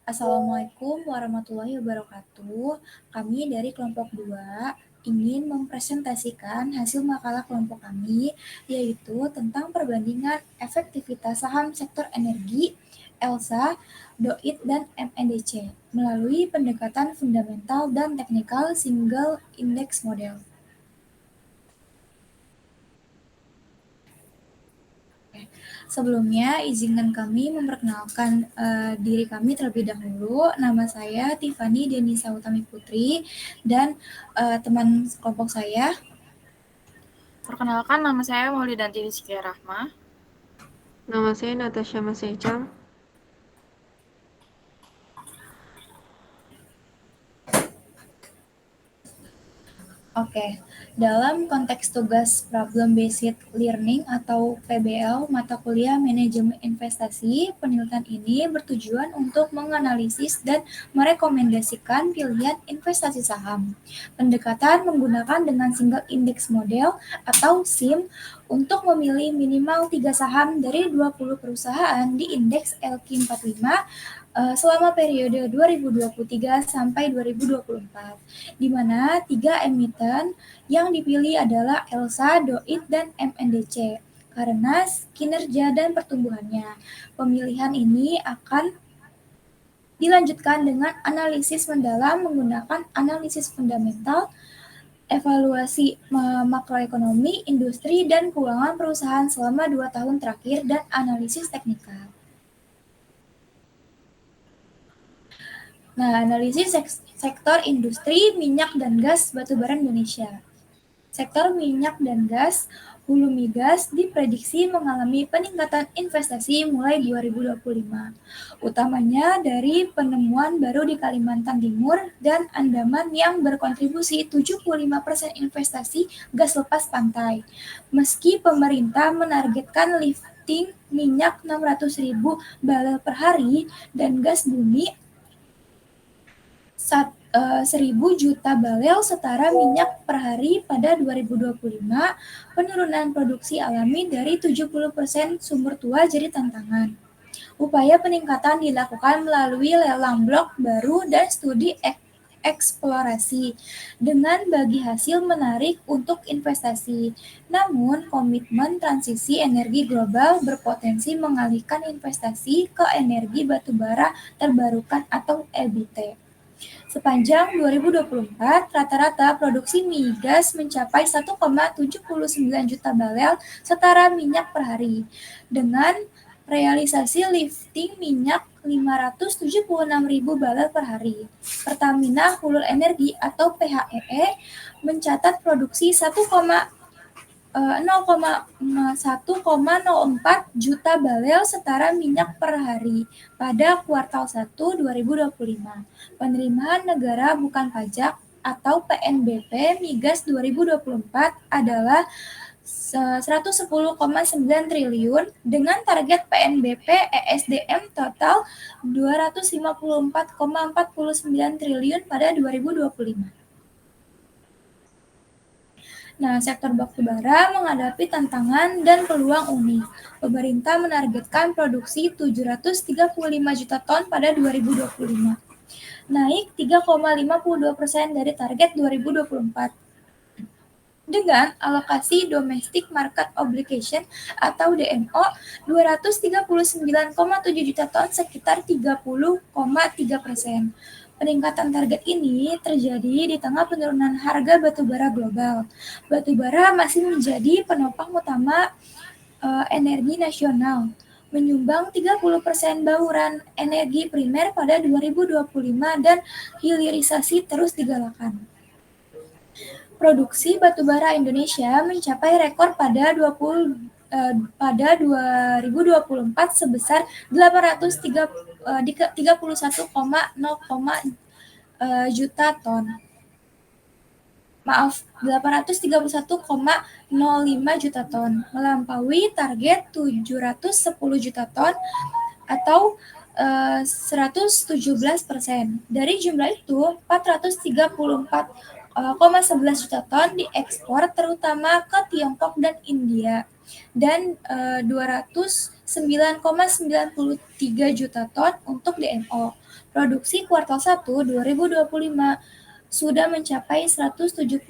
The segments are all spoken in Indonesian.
Assalamualaikum warahmatullahi wabarakatuh. Kami dari kelompok 2 ingin mempresentasikan hasil makalah kelompok kami, yaitu tentang perbandingan efektivitas saham sektor energi, ELSA, DOIT, dan MNDC melalui pendekatan fundamental dan teknikal single index model. Sebelumnya, izinkan kami memperkenalkan diri kami terlebih dahulu. Nama saya Tiffany Denisa Utami Putri dan teman kelompok saya. Perkenalkan, nama saya Maulidanti Rizkia Rahma. Nama saya Natasha Masejang. Oke, dalam konteks tugas Problem Based Learning atau PBL mata kuliah manajemen investasi, penelitian ini bertujuan untuk menganalisis dan merekomendasikan pilihan investasi saham. Pendekatan menggunakan dengan single index model atau SIM untuk memilih minimal 3 saham dari 20 perusahaan di indeks LQ45 selama periode 2023 sampai 2024, di mana 3 emiten yang dipilih adalah ELSA, DOIT, dan MNDC. Karena kinerja dan pertumbuhannya, pemilihan ini akan dilanjutkan dengan analisis mendalam menggunakan analisis fundamental, evaluasi makroekonomi, industri, dan keuangan perusahaan selama 2 tahun terakhir, dan analisis teknikal. Nah, analisis sektor industri minyak dan gas batubara Indonesia. Sektor minyak dan gas, hulu migas diprediksi mengalami peningkatan investasi mulai 2025, utamanya dari penemuan baru di Kalimantan Timur dan Andaman yang berkontribusi 75% investasi gas lepas pantai. Meski pemerintah menargetkan lifting minyak 600.000 barel per hari dan gas bumi 1.000 juta barel setara minyak per hari pada 2025, penurunan produksi alami dari 70% sumber tua jadi tantangan. Upaya peningkatan dilakukan melalui lelang blok baru dan studi eksplorasi dengan bagi hasil menarik untuk investasi. Namun, komitmen transisi energi global berpotensi mengalihkan investasi ke energi batubara terbarukan atau EBT. Sepanjang 2024, rata-rata produksi migas mencapai 1,79 juta barel setara minyak per hari, dengan realisasi lifting minyak 576.000 barel per hari. Pertamina Hulu Energi atau PHEE mencatat produksi 1,04 juta barel setara minyak per hari pada kuartal 1 2025. Penerimaan negara bukan pajak atau PNBP migas 2024 adalah 110,9 triliun dengan target PNBP ESDM total 254,49 triliun pada 2025. Nah, sektor batubara menghadapi tantangan dan peluang unik. Pemerintah menargetkan produksi 735 juta ton pada 2025, naik 3,52% dari target 2024. Dengan alokasi Domestic Market Obligation atau DMO 239,7 juta ton sekitar 30,3%. Peningkatan target ini terjadi di tengah penurunan harga batubara global. Batubara masih menjadi penopang utama energi nasional, menyumbang 30% bauran energi primer pada 2025 dan hilirisasi terus digalakan. Produksi batubara Indonesia mencapai rekor pada 2024 sebesar 831,0 juta ton. 831,05 juta ton, melampaui target 710 juta ton atau 117%. Dari jumlah itu, 434,0 2,11 juta ton diekspor terutama ke Tiongkok dan India, dan 209,93 juta ton untuk DMO. Produksi kuartal 1 2025 sudah mencapai 171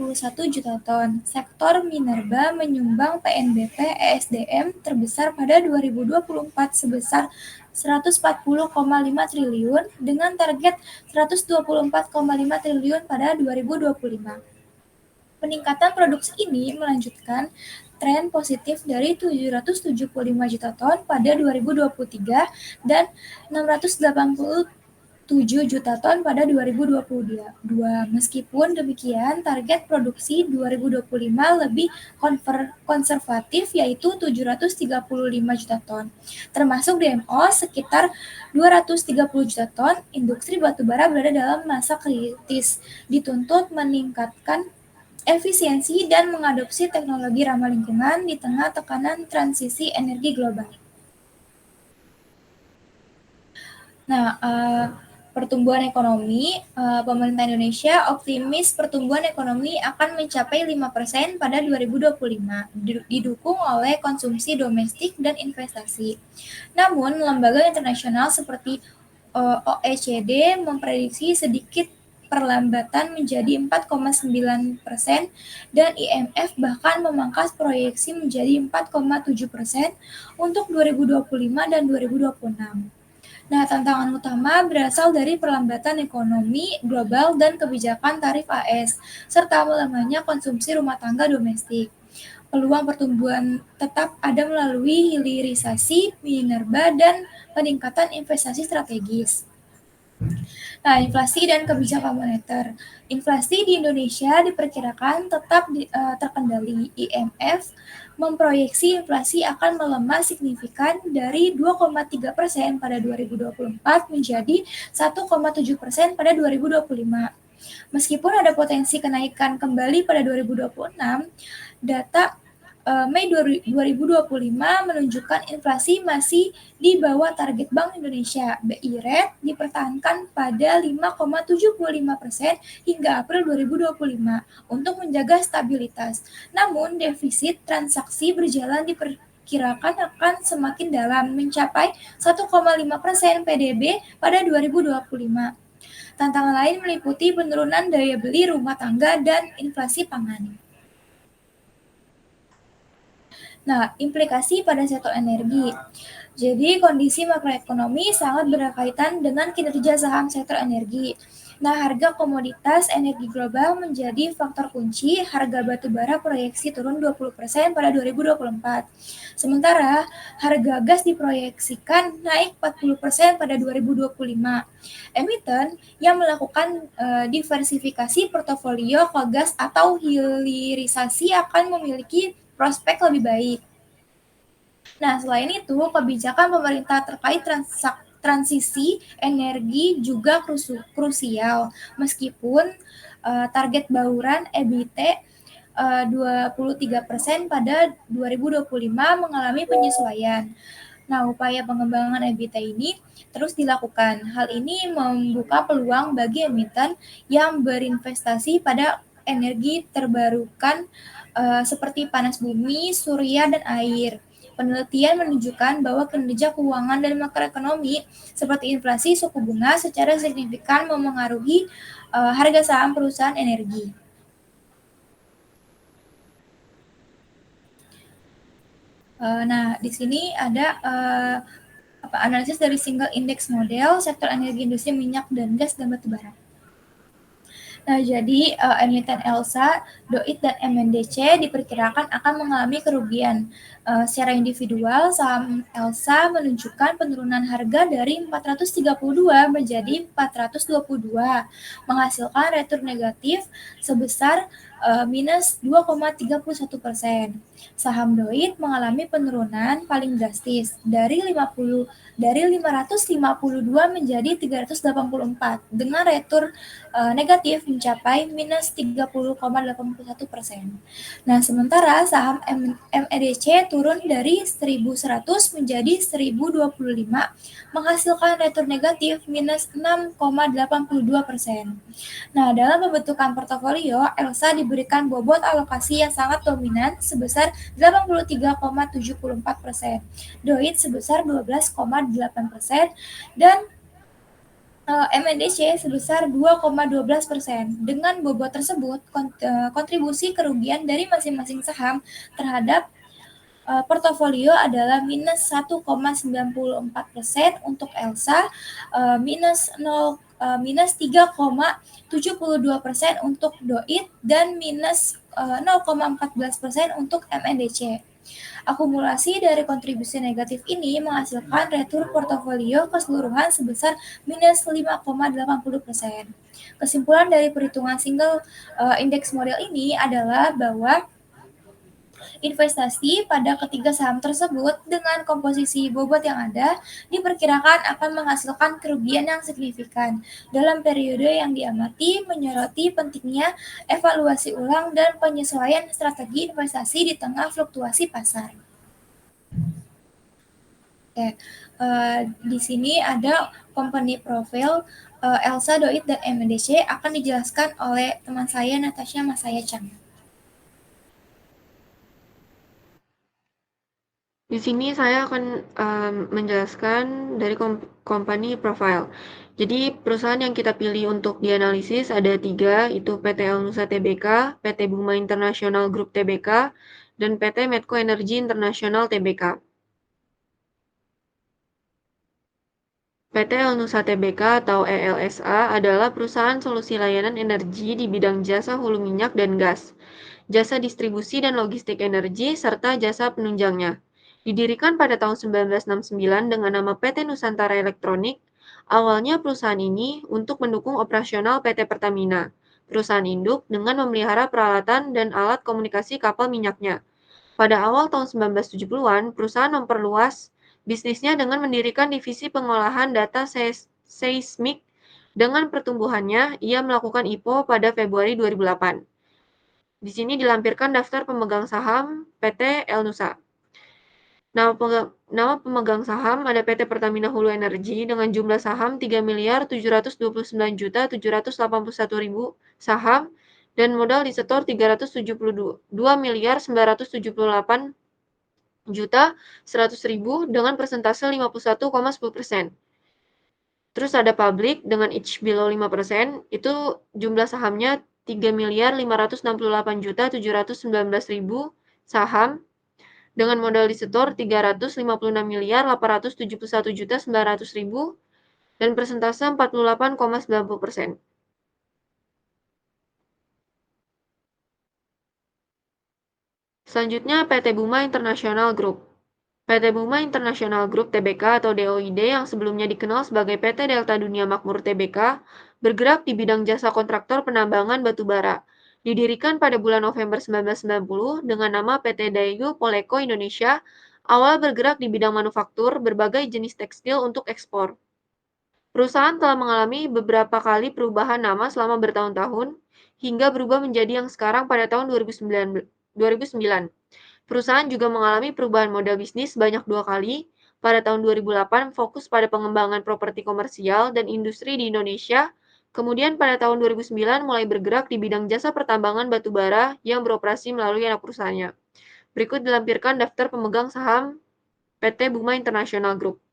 juta ton. Sektor minerba menyumbang PNBP ESDM terbesar pada 2024 sebesar 140,5 triliun dengan target 124,5 triliun pada 2025. Peningkatan produksi ini melanjutkan tren positif dari 775 juta ton pada 2023 dan 687 juta ton pada 2022. Meskipun demikian, target produksi 2025 lebih konservatif yaitu 735 juta ton. Termasuk DMO sekitar 230 juta ton. Industri batubara berada dalam masa kritis, dituntut meningkatkan efisiensi dan mengadopsi teknologi ramah lingkungan di tengah tekanan transisi energi global. Nah, pertumbuhan ekonomi, pemerintah Indonesia optimis pertumbuhan ekonomi akan mencapai 5% pada 2025, didukung oleh konsumsi domestik dan investasi. Namun, lembaga internasional seperti OECD memprediksi sedikit perlambatan menjadi 4,9% dan IMF bahkan memangkas proyeksi menjadi 4,7% untuk 2025 dan 2026. Nah, tantangan utama berasal dari perlambatan ekonomi global dan kebijakan tarif AS, serta melemahnya konsumsi rumah tangga domestik. Peluang pertumbuhan tetap ada melalui hilirisasi minerba dan peningkatan investasi strategis. Nah, inflasi dan kebijakan moneter. Inflasi di Indonesia diperkirakan tetap terkendali. IMF memproyeksi inflasi akan melemah signifikan dari 2,3% pada 2024 menjadi 1,7% pada 2025. Meskipun ada potensi kenaikan kembali pada 2026, data Mei 2025 menunjukkan inflasi masih di bawah target Bank Indonesia. BI Rate dipertahankan pada 5,75% hingga April 2025 untuk menjaga stabilitas. Namun, defisit transaksi berjalan diperkirakan akan semakin dalam, mencapai 1,5% PDB pada 2025. Tantangan lain meliputi penurunan daya beli rumah tangga dan inflasi pangan. Nah, implikasi pada sektor energi. Jadi, kondisi makroekonomi sangat berkaitan dengan kinerja saham sektor energi. Nah, harga komoditas energi global menjadi faktor kunci. Harga batu bara proyeksi turun 20% pada 2024. Sementara, harga gas diproyeksikan naik 40% pada 2025. Emiten yang melakukan diversifikasi portofolio ke gas atau hilirisasi akan memiliki prospek lebih baik. Nah, selain itu, kebijakan pemerintah terkait transisi energi juga krusial. Meskipun target bauran EBT 23% pada 2025 mengalami penyesuaian. Nah, upaya pengembangan EBT ini terus dilakukan. Hal ini membuka peluang bagi emiten yang berinvestasi pada energi terbarukan seperti panas bumi, surya, dan air. Penelitian menunjukkan bahwa kinerja keuangan dan makroekonomi seperti inflasi suku bunga secara signifikan memengaruhi harga saham perusahaan energi. Nah, di sini ada analisis dari single index model sektor energi, industri minyak dan gas dan batubara. Nah, jadi emiten ELSA, DOIT, dan MNDC diperkirakan akan mengalami kerugian. Secara individual, saham ELSA menunjukkan penurunan harga dari 432 menjadi 422, menghasilkan return negatif sebesar minus 2,31%. Saham Doit mengalami penurunan paling drastis dari 552 menjadi 384 dengan retur negatif mencapai minus 30,81%. Nah, sementara saham MEDC turun dari 1.100 menjadi 1.025 menghasilkan retur negatif minus 6,82%. Nah, dalam pembentukan portofolio, Elsa diberikan bobot alokasi yang sangat dominan sebesar 83,74%, Doit sebesar 12,8%, dan MNDC sebesar 2,12%. Dengan bobot tersebut, kontribusi kerugian dari masing-masing saham terhadap portofolio adalah minus 1,94% untuk Elsa, minus 3,72% untuk Doit, dan minus 0,14% untuk MNDC. Akumulasi dari kontribusi negatif ini menghasilkan retur portofolio keseluruhan sebesar minus 5,80%. Kesimpulan dari perhitungan single index model ini adalah bahwa investasi pada ketiga saham tersebut dengan komposisi bobot yang ada diperkirakan akan menghasilkan kerugian yang signifikan dalam periode yang diamati, menyoroti pentingnya evaluasi ulang dan penyesuaian strategi investasi di tengah fluktuasi pasar. Oke, di sini ada company profile Elsa, Doit, dan MNDC akan dijelaskan oleh teman saya Natasha Masaya Chang. Di sini saya akan menjelaskan dari company profile. Jadi perusahaan yang kita pilih untuk dianalisis ada 3, itu PT Elnusa Tbk, PT Buma International Group Tbk, dan PT Medco Energy International Tbk. PT Elnusa Tbk atau ELSA adalah perusahaan solusi layanan energi di bidang jasa hulu minyak dan gas, jasa distribusi dan logistik energi, serta jasa penunjangnya. Didirikan pada tahun 1969 dengan nama PT Nusantara Elektronik, awalnya perusahaan ini untuk mendukung operasional PT Pertamina, perusahaan induk dengan memelihara peralatan dan alat komunikasi kapal minyaknya. Pada awal tahun 1970-an, perusahaan memperluas bisnisnya dengan mendirikan divisi pengolahan data seismik. Dengan pertumbuhannya, ia melakukan IPO pada Februari 2008. Di sini dilampirkan daftar pemegang saham PT Elnusa. Nama pemegang saham ada PT Pertamina Hulu Energi dengan jumlah saham 3.729.781.000 saham dan modal disetor 372.978.100.000 dengan persentase 51,10%. Terus ada public dengan each below 5%, itu jumlah sahamnya 3.568.719.000 saham dengan modal disetor 356.871.900.000 dan persentase 48,90%. Selanjutnya PT Buma International Group. PT Buma International Group Tbk atau DOID yang sebelumnya dikenal sebagai PT Delta Dunia Makmur Tbk bergerak di bidang jasa kontraktor penambangan batu bara. Didirikan pada bulan November 1990 dengan nama PT Daegu Poleco Indonesia, awal bergerak di bidang manufaktur berbagai jenis tekstil untuk ekspor. Perusahaan telah mengalami beberapa kali perubahan nama selama bertahun-tahun, hingga berubah menjadi yang sekarang pada tahun 2009. Perusahaan juga mengalami perubahan model bisnis banyak 2 kali. Pada tahun 2008 fokus pada pengembangan properti komersial dan industri di Indonesia. Kemudian pada tahun 2009 mulai bergerak di bidang jasa pertambangan batu bara yang beroperasi melalui anak perusahaannya. Berikut dilampirkan daftar pemegang saham PT Buma International Group.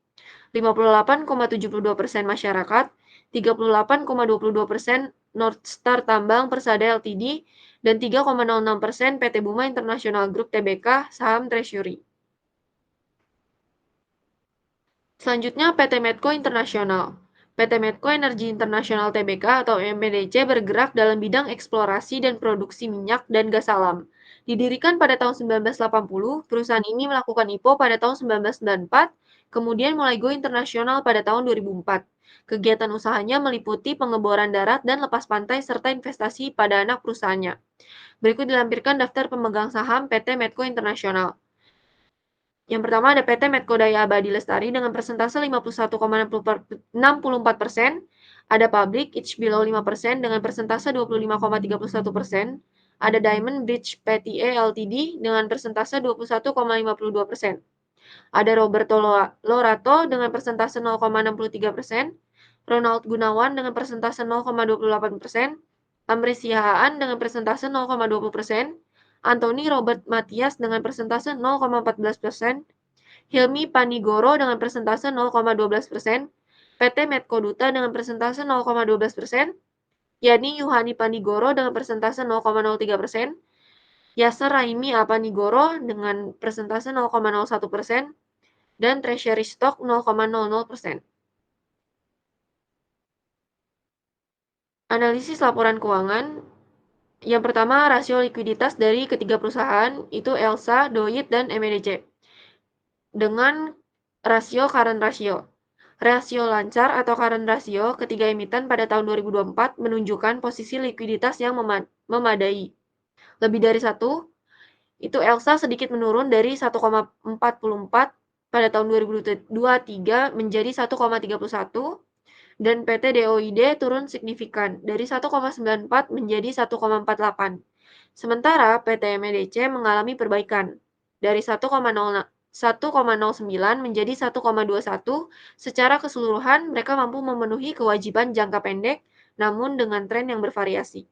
58,72% masyarakat, 38,22% Northstar Tambang Persada Ltd, dan 3,06% PT Buma International Group Tbk saham treasury. Selanjutnya PT Medco International. PT Medco Energy International Tbk atau MNDC bergerak dalam bidang eksplorasi dan produksi minyak dan gas alam. Didirikan pada tahun 1980, perusahaan ini melakukan IPO pada tahun 1994, kemudian mulai go internasional pada tahun 2004. Kegiatan usahanya meliputi pengeboran darat dan lepas pantai serta investasi pada anak perusahaannya. Berikut dilampirkan daftar pemegang saham PT Medco Internasional. Yang pertama ada PT Medco Daya Abadi Lestari dengan persentase 51,64%. Ada Public Each Below 5% dengan persentase 25,31%. Ada Diamond Bridge PTE Ltd dengan persentase 21,52%. Ada Roberto Lorato dengan persentase 0,63%. Ronald Gunawan dengan persentase 0,28%. Amri Sihaan dengan persentase 0,20%. Anthony Robert Matias dengan persentase 0,14%, Hilmi Panigoro dengan persentase 0,12%, PT Medco Duta dengan persentase 0,12%, Yani Yuhani Panigoro dengan persentase 0,03%, Yasser Raimi Apanigoro dengan persentase 0,01%, dan Treasury Stock 0,00%. Analisis laporan keuangan. Yang pertama, rasio likuiditas dari ketiga perusahaan, itu ELSA, DOIT, dan MEDC. Dengan rasio current ratio. Rasio lancar atau current ratio ketiga emiten pada tahun 2024 menunjukkan posisi likuiditas yang memadai. Lebih dari 1, itu ELSA sedikit menurun dari 1,44 pada tahun 2023 menjadi 1,31, dan PT DOID turun signifikan dari 1,94 menjadi 1,48. Sementara PT MEDC mengalami perbaikan dari 1,09 menjadi 1,21. Secara keseluruhan mereka mampu memenuhi kewajiban jangka pendek namun dengan tren yang bervariasi.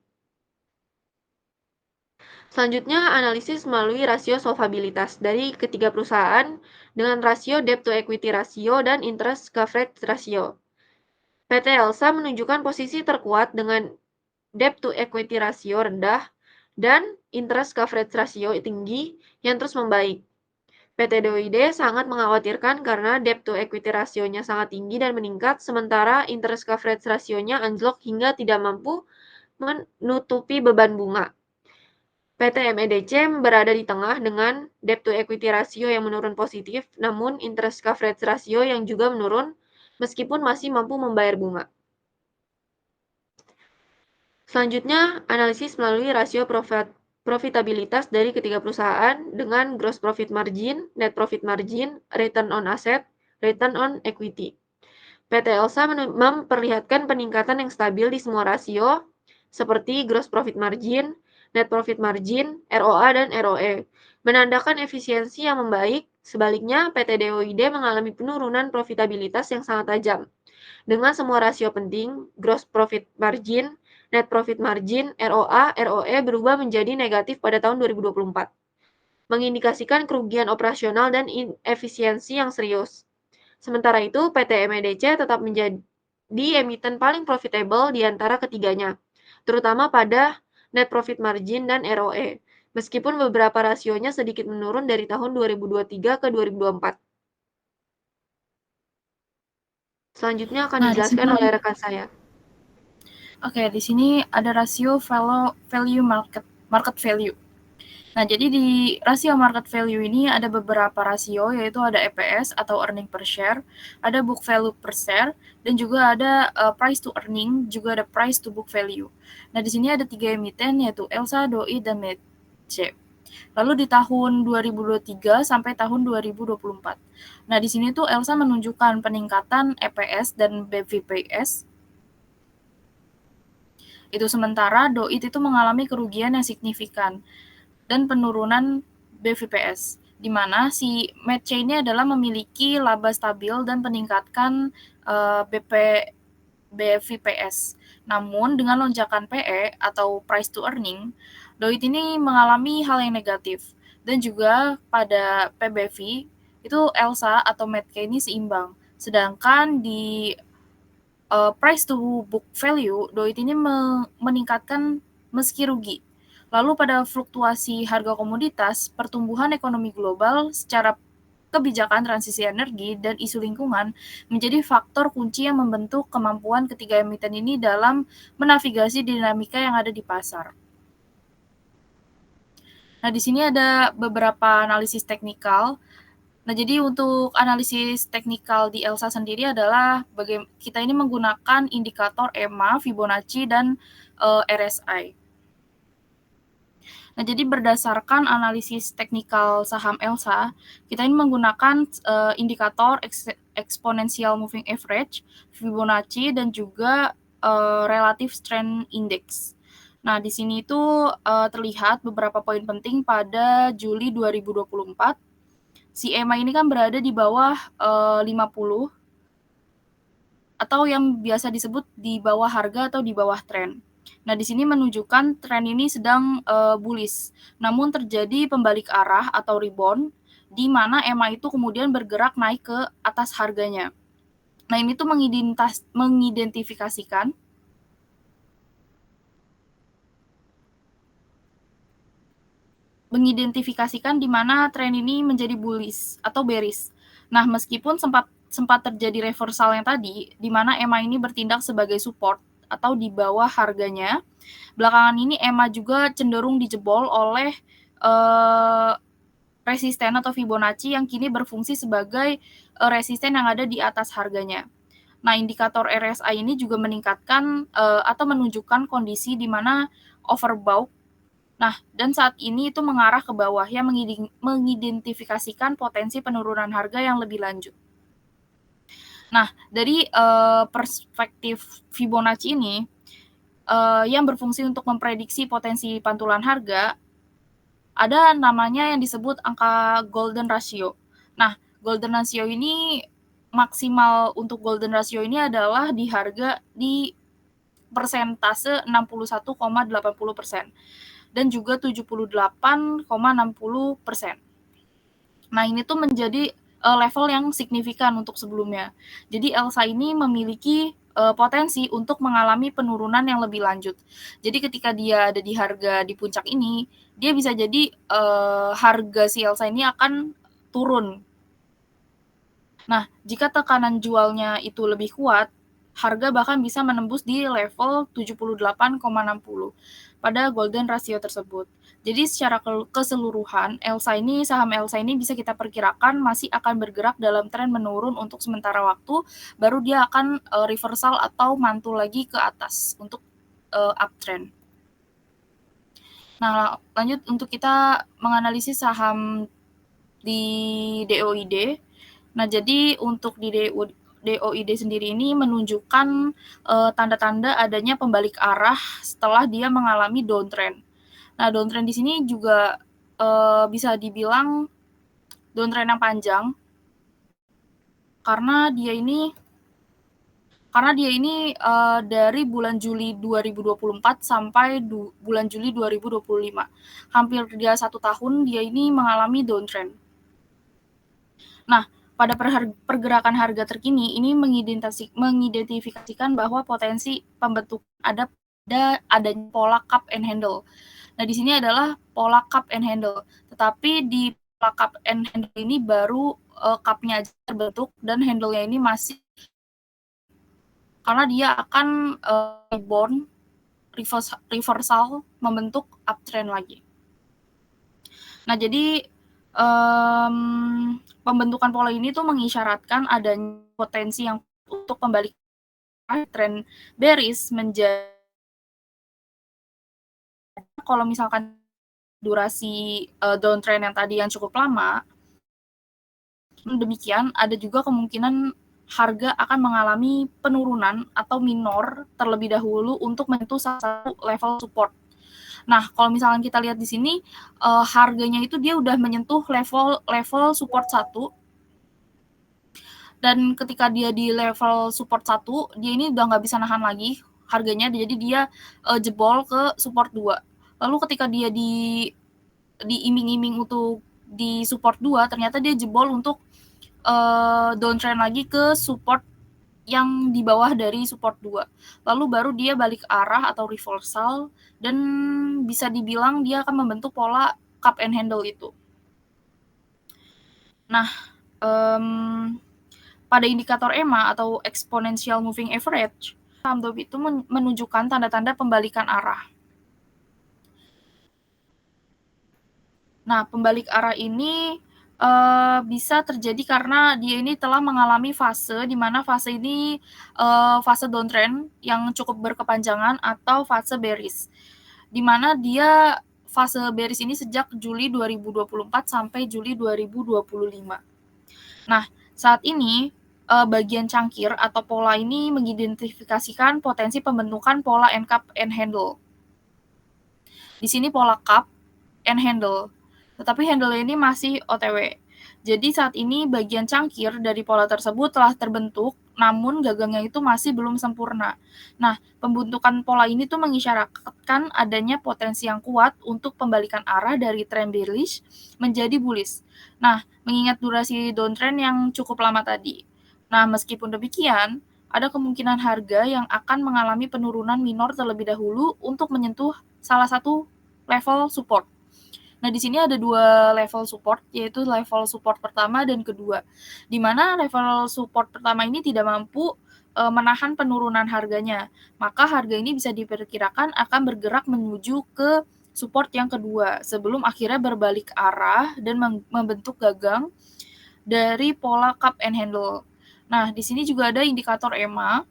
Selanjutnya, analisis melalui rasio solvabilitas dari ketiga perusahaan dengan rasio debt to equity ratio dan interest coverage ratio. PT ELSA menunjukkan posisi terkuat dengan debt to equity ratio rendah dan interest coverage ratio tinggi yang terus membaik. PT DOID sangat mengkhawatirkan karena debt to equity rasionya sangat tinggi dan meningkat, sementara interest coverage rasionya anjlok hingga tidak mampu menutupi beban bunga. PT MEDC berada di tengah dengan debt to equity ratio yang menurun positif, namun interest coverage ratio yang juga menurun meskipun masih mampu membayar bunga. Selanjutnya, analisis melalui rasio profitabilitas dari ketiga perusahaan dengan gross profit margin, net profit margin, return on asset, return on equity. PT ELSA memperlihatkan peningkatan yang stabil di semua rasio seperti gross profit margin, net profit margin, ROA, dan ROE, menandakan efisiensi yang membaik. Sebaliknya, PT DOID mengalami penurunan profitabilitas yang sangat tajam. Dengan semua rasio penting, gross profit margin, net profit margin, ROA, ROE berubah menjadi negatif pada tahun 2024, mengindikasikan kerugian operasional dan inefisiensi yang serius. Sementara itu, PT MEDC tetap menjadi emiten paling profitable di antara ketiganya, terutama pada net profit margin dan ROE, meskipun beberapa rasionya sedikit menurun dari tahun 2023 ke 2024. Selanjutnya akan dijelaskan oleh rekan saya. Oke, di sini ada rasio value market value. Nah, jadi di rasio market value ini ada beberapa rasio, yaitu ada EPS atau earning per share, ada book value per share, dan juga ada price to earning, juga ada price to book value. Nah, di sini ada 3 emiten, yaitu ELSA, DOI, dan MEDC. Lalu di tahun 2023 sampai tahun 2024. Nah, di sini tuh ELSA menunjukkan peningkatan EPS dan BVPS. Itu sementara DOIT itu mengalami kerugian yang signifikan dan penurunan BVPS, di mana si MEDC ini adalah memiliki laba stabil dan peningkatkan BVPS. Namun dengan lonjakan PE atau price to earning, DOIT ini mengalami hal yang negatif. Dan juga pada PBV itu ELSA atau MEDC ini seimbang. Sedangkan di price to book value, DOIT ini meningkatkan meski rugi. Lalu pada fluktuasi harga komoditas, pertumbuhan ekonomi global secara kebijakan transisi energi dan isu lingkungan menjadi faktor kunci yang membentuk kemampuan ketiga emiten ini dalam menavigasi dinamika yang ada di pasar. Nah, di sini ada beberapa analisis teknikal Nah, jadi untuk analisis teknikal di ELSA sendiri adalah kita ini menggunakan indikator EMA, Fibonacci, dan RSI. Nah, jadi berdasarkan analisis teknikal saham ELSA, kita ini menggunakan indikator exponential moving average, Fibonacci, dan juga relative strength index. Nah, di sini itu terlihat beberapa poin penting pada Juli 2024. Si EMA ini kan berada di bawah 50 atau yang biasa disebut di bawah harga atau di bawah tren. Nah, di sini menunjukkan tren ini sedang bullish. Namun terjadi pembalik arah atau rebound di mana EMA itu kemudian bergerak naik ke atas harganya. Nah, ini tuh mengidentifikasikan di mana tren ini menjadi bullish atau bearish. Nah, meskipun sempat terjadi reversal yang tadi, di mana EMA ini bertindak sebagai support atau di bawah harganya, belakangan ini EMA juga cenderung dijebol oleh resisten atau Fibonacci yang kini berfungsi sebagai resisten yang ada di atas harganya. Nah, indikator RSI ini juga meningkatkan atau menunjukkan kondisi di mana overbought. Nah, dan saat ini itu mengarah ke bawah yang mengidentifikasikan potensi penurunan harga yang lebih lanjut. Nah, dari perspektif Fibonacci ini yang berfungsi untuk memprediksi potensi pantulan harga, ada namanya yang disebut angka golden ratio. Nah, golden ratio ini maksimal untuk golden ratio ini adalah di harga di persentase 61,80% dan juga 78,60%. Nah, ini tuh menjadi level yang signifikan untuk sebelumnya. Jadi ELSA ini memiliki potensi untuk mengalami penurunan yang lebih lanjut. Jadi ketika dia ada di harga di puncak ini, dia bisa jadi harga si ELSA ini akan turun. Nah, jika tekanan jualnya itu lebih kuat, harga bahkan bisa menembus di level 78,60 pada golden ratio tersebut. Jadi secara keseluruhan, saham ELSA ini bisa kita perkirakan masih akan bergerak dalam tren menurun untuk sementara waktu, baru dia akan reversal atau mantul lagi ke atas untuk uptrend. Nah, lanjut untuk kita menganalisis saham di DOID. Nah, jadi untuk di DOID sendiri ini menunjukkan tanda-tanda adanya pembalik arah setelah dia mengalami downtrend. Nah, downtrend di sini juga bisa dibilang downtrend yang panjang karena dia ini dari bulan Juli 2024 sampai bulan Juli 2025. Hampir dia 1 tahun dia ini mengalami downtrend. Nah, pada pergerakan harga terkini ini mengidentifikasikan bahwa potensi pembentukan adanya pola cup and handle. Nah, di sini adalah pola cup and handle. Tetapi di pola cup and handle ini baru cup-nya aja terbentuk dan handle-nya ini masih karena dia akan rebound reversal membentuk uptrend lagi. Nah, jadi pembentukan pola ini tuh mengisyaratkan adanya potensi yang untuk kembali tren bearish menjadi kalau misalkan durasi downtrend yang tadi yang cukup lama, demikian ada juga kemungkinan harga akan mengalami penurunan atau minor terlebih dahulu untuk menyentuh salah satu level support. Nah, kalau misalkan kita lihat di sini harganya itu dia udah menyentuh level support 1 dan ketika dia di level support 1, dia ini udah nggak bisa nahan lagi harganya, jadi dia jebol ke support 2. Lalu ketika dia diiming-iming untuk di support 2, ternyata dia jebol untuk downtrend lagi ke support yang di bawah dari support 2. Lalu baru dia balik arah atau reversal dan bisa dibilang dia akan membentuk pola cup and handle itu. Nah, pada indikator EMA atau exponential moving average, saham DOB itu menunjukkan tanda-tanda pembalikan arah. Nah, pembalik arah ini bisa terjadi karena dia ini telah mengalami fase di mana fase ini fase downtrend yang cukup berkepanjangan atau fase bearish. Di mana dia fase bearish ini sejak Juli 2024 sampai Juli 2025. Nah, saat ini bagian cangkir atau pola ini mengidentifikasikan potensi pembentukan pola end cup and handle. Di sini pola cup and handle, tetapi handle ini masih OTW. Jadi saat ini bagian cangkir dari pola tersebut telah terbentuk, namun gagangnya itu masih belum sempurna. Nah, pembentukan pola ini tuh mengisyaratkan adanya potensi yang kuat untuk pembalikan arah dari trend bearish menjadi bullish. Nah, mengingat durasi downtrend yang cukup lama tadi. Nah, meskipun demikian, ada kemungkinan harga yang akan mengalami penurunan minor terlebih dahulu untuk menyentuh salah satu level support. Nah, di sini ada 2 level support, yaitu level support pertama dan kedua. Di mana level support pertama ini tidak mampu menahan penurunan harganya. Maka harga ini bisa diperkirakan akan bergerak menuju ke support yang kedua sebelum akhirnya berbalik arah dan membentuk gagang dari pola cup and handle. Nah, di sini juga ada indikator EMA.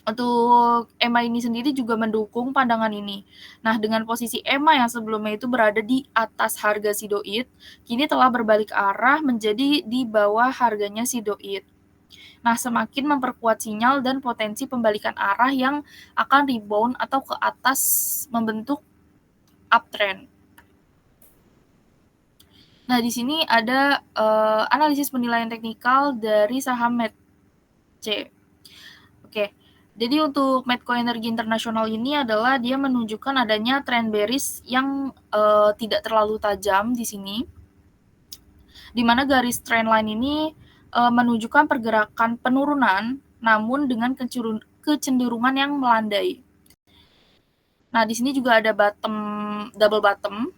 Untuk EMA ini sendiri juga mendukung pandangan ini. Nah, dengan posisi EMA yang sebelumnya itu berada di atas harga sidoid, kini telah berbalik arah menjadi di bawah harganya sidoid. Nah, semakin memperkuat sinyal dan potensi pembalikan arah yang akan rebound atau ke atas membentuk uptrend. Nah, di sini ada analisis penilaian teknikal dari saham METC. Oke. Jadi untuk Medco Energi Internasional ini adalah dia menunjukkan adanya trend bearish yang tidak terlalu tajam di sini, di mana garis trend line ini menunjukkan pergerakan penurunan, namun dengan kecenderungan yang melandai. Nah, di sini juga ada double bottom.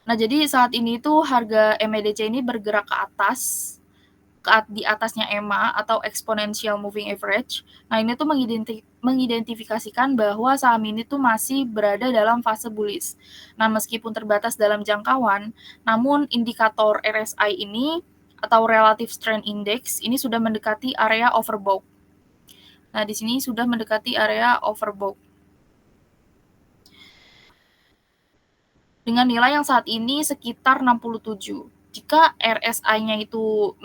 Nah, jadi saat ini tuh harga MEDC ini bergerak ke atas, di atasnya EMA atau Exponential Moving Average. Nah, ini tuh mengidentifikasikan bahwa saham ini tuh masih berada dalam fase bullish. Nah, meskipun terbatas dalam jangkauan, namun indikator RSI ini atau Relative Strength Index ini sudah mendekati area overbought. Nah, di sini sudah mendekati area overbought. Dengan nilai yang saat ini sekitar 67. Jika RSI-nya itu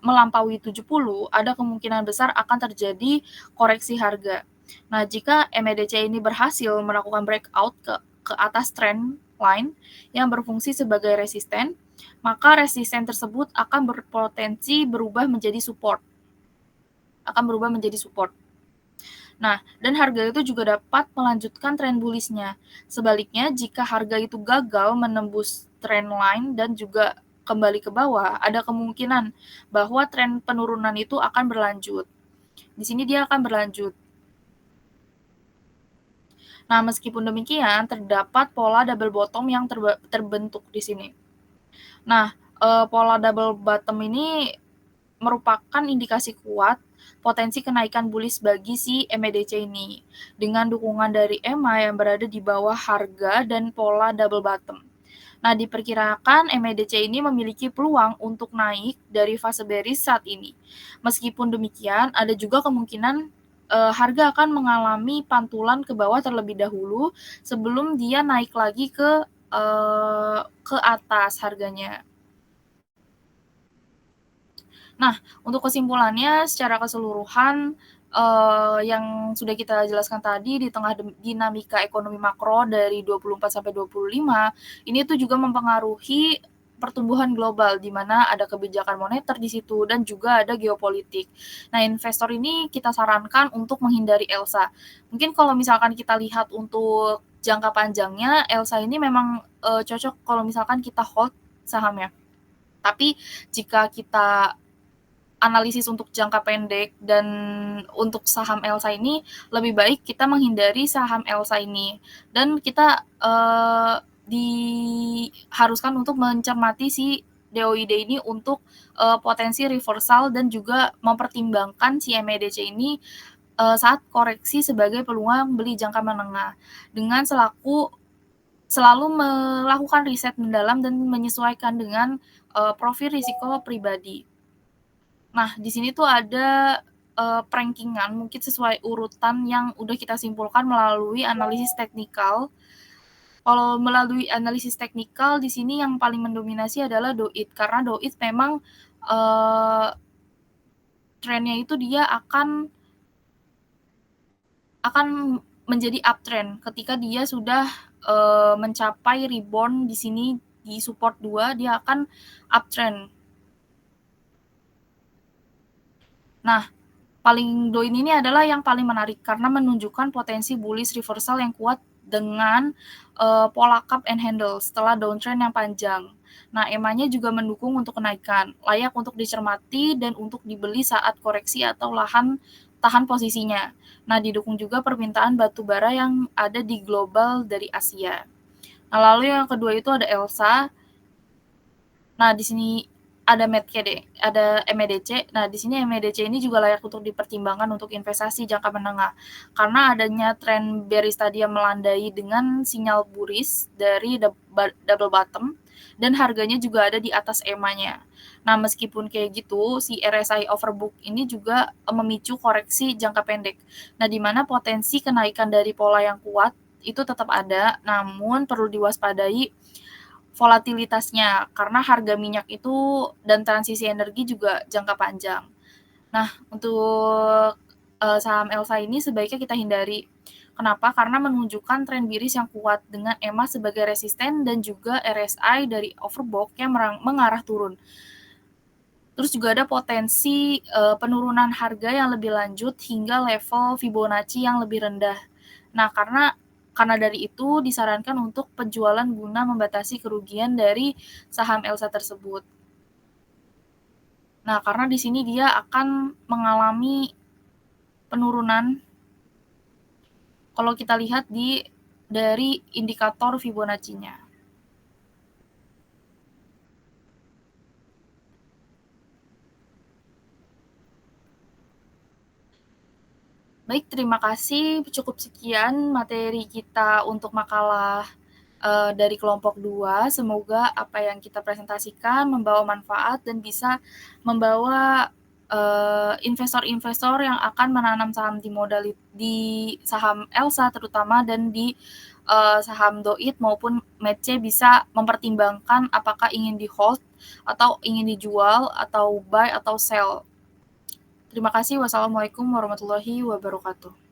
melampaui 70, ada kemungkinan besar akan terjadi koreksi harga. Nah, jika MEDC ini berhasil melakukan breakout ke atas trend line yang berfungsi sebagai resisten, maka resisten tersebut akan berpotensi berubah menjadi support. Nah, dan harga itu juga dapat melanjutkan tren bullish-nya. Sebaliknya, jika harga itu gagal menembus trend line dan juga kembali ke bawah, ada kemungkinan bahwa tren penurunan itu akan berlanjut. Di sini dia akan berlanjut. Nah, meskipun demikian, terdapat pola double bottom yang terbentuk di sini. Nah, pola double bottom ini merupakan indikasi kuat potensi kenaikan bullish bagi si MEDC ini dengan dukungan dari EMA yang berada di bawah harga dan pola double bottom. Nah, diperkirakan MEDC ini memiliki peluang untuk naik dari fase bearish saat ini. Meskipun demikian, ada juga kemungkinan harga akan mengalami pantulan ke bawah terlebih dahulu sebelum dia naik lagi ke atas harganya. Nah, untuk kesimpulannya secara keseluruhan yang sudah kita jelaskan tadi di tengah dinamika ekonomi makro dari 24 sampai 25, ini tuh juga mempengaruhi pertumbuhan global di mana ada kebijakan moneter di situ dan juga ada geopolitik. Nah, investor ini kita sarankan untuk menghindari ELSA. Mungkin kalau misalkan kita lihat untuk jangka panjangnya, ELSA ini memang cocok kalau misalkan kita hold sahamnya. Tapi jika kita analisis untuk jangka pendek dan untuk saham ELSA ini lebih baik kita menghindari saham ELSA ini dan kita diharuskan untuk mencermati si DOID ini untuk potensi reversal dan juga mempertimbangkan si MEDC ini saat koreksi sebagai peluang beli jangka menengah dengan selaku selalu melakukan riset mendalam dan menyesuaikan dengan profil risiko pribadi. Nah, di sini tuh ada ranking-an mungkin sesuai urutan yang udah kita simpulkan melalui analisis teknikal. Kalau melalui analisis teknikal di sini yang paling mendominasi adalah DOIT, karena DOIT memang trennya itu dia akan menjadi uptrend ketika dia sudah mencapai rebound di sini di support 2, dia akan uptrend. Nah, DOIT ini adalah yang paling menarik karena menunjukkan potensi bullish reversal yang kuat dengan pola cup and handle setelah downtrend yang panjang. Nah, EMA-nya juga mendukung untuk kenaikan, layak untuk dicermati dan untuk dibeli saat koreksi atau tahan posisinya. Nah, didukung juga permintaan batu bara yang ada di global dari Asia. Nah, lalu yang kedua itu ada ELSA. Nah, di sini ada MEDC. Nah, di sini MEDC ini juga layak untuk dipertimbangkan untuk investasi jangka menengah. Karena adanya tren bearish tadi yang melandai dengan sinyal bullish dari double bottom dan harganya juga ada di atas EMA-nya. Nah, meskipun kayak gitu, si RSI overbook ini juga memicu koreksi jangka pendek. Nah, di mana potensi kenaikan dari pola yang kuat itu tetap ada, namun perlu diwaspadai volatilitasnya karena harga minyak itu dan transisi energi juga jangka panjang. Nah, untuk saham ELSA ini sebaiknya kita hindari. Kenapa? Karena menunjukkan tren bearish yang kuat dengan EMA sebagai resisten dan juga RSI dari overbought yang mengarah turun. Terus juga ada potensi penurunan harga yang lebih lanjut hingga level Fibonacci yang lebih rendah. Nah, karena dari itu disarankan untuk penjualan guna membatasi kerugian dari saham ELSA tersebut. Nah, karena di sini dia akan mengalami penurunan kalau kita lihat dari indikator Fibonacci-nya. Baik, terima kasih. Cukup sekian materi kita untuk makalah dari kelompok 2. Semoga apa yang kita presentasikan membawa manfaat dan bisa membawa investor-investor yang akan menanam saham di saham ELSA terutama dan di saham DOIT maupun MEDC bisa mempertimbangkan apakah ingin di hold atau ingin dijual atau buy atau sell. Terima kasih. Wassalamualaikum warahmatullahi wabarakatuh.